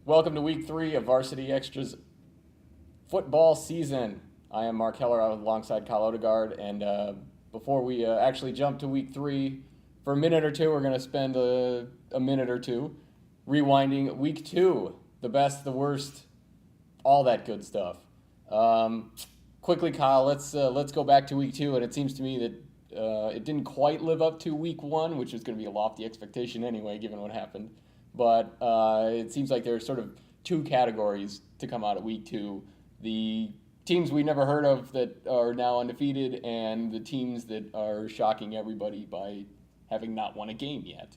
Welcome to week 3 of Varsity Xtra's football season. I am Mark Heller alongside Kyle Odegard, and before we actually jump to week 3, for a minute or two, we're going to spend a minute or two rewinding week 2, the best, the worst, all that good stuff. Quickly, Kyle, let's go back to week 2, and it seems to me that it didn't quite live up to week 1, which was going to be a lofty expectation anyway, given what happened. But it seems like there's sort of two categories to come out of week 2. The teams we never heard of that are now undefeated, and the teams that are shocking everybody by having not won a game yet.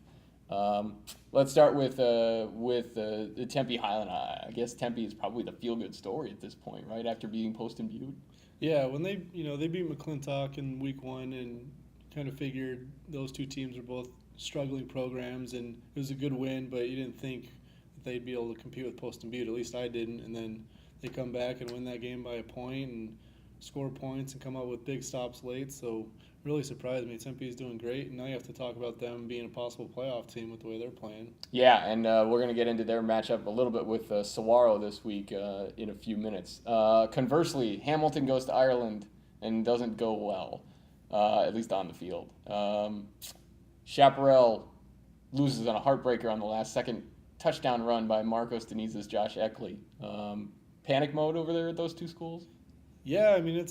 Let's start with the Tempe Highland. I guess Tempe is probably the feel-good story at this point, right? After beating Post and Butte. Yeah, when they beat McClintock in week 1 and kind of figured those two teams were both struggling programs, and it was a good win, but you didn't think that they'd be able to compete with Post and Butte. At least I didn't. And then they come back and win that game by a point and score points and come out with big stops late. So really surprised me. Tempe's doing great, and now you have to talk about them being a possible playoff team with the way they're playing. Yeah, and we're going to get into their matchup a little bit with Saguaro this week in a few minutes. Conversely, Hamilton goes to Ireland and doesn't go well, at least on the field. Chaparral loses on a heartbreaker on the last second touchdown run by Marcos Deniz's Josh Eckley. Panic mode over there at those two schools? Yeah, I mean,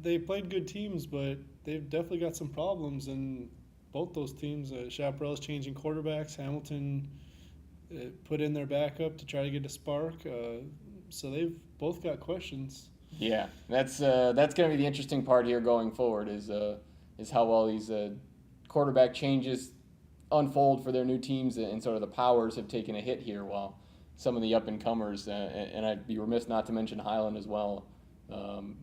they played good teams, but they've definitely got some problems in both those teams. Chaparral's changing quarterbacks. Hamilton put in their backup to try to get a spark. So they've both got questions. Yeah, that's going to be the interesting part here going forward is how well these quarterback changes unfold for their new teams, and sort of the powers have taken a hit here while some of the up-and-comers, and I'd be remiss not to mention Highland as well.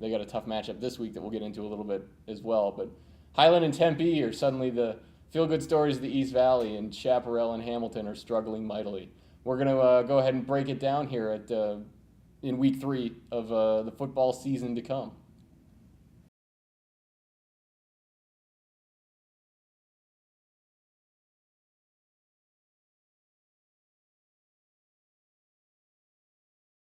They got a tough matchup this week that we'll get into a little bit as well. But Highland and Tempe are suddenly the feel-good stories of the East Valley, and Chaparral and Hamilton are struggling mightily. We're going to go ahead and break it down here in week 3 of the football season to come.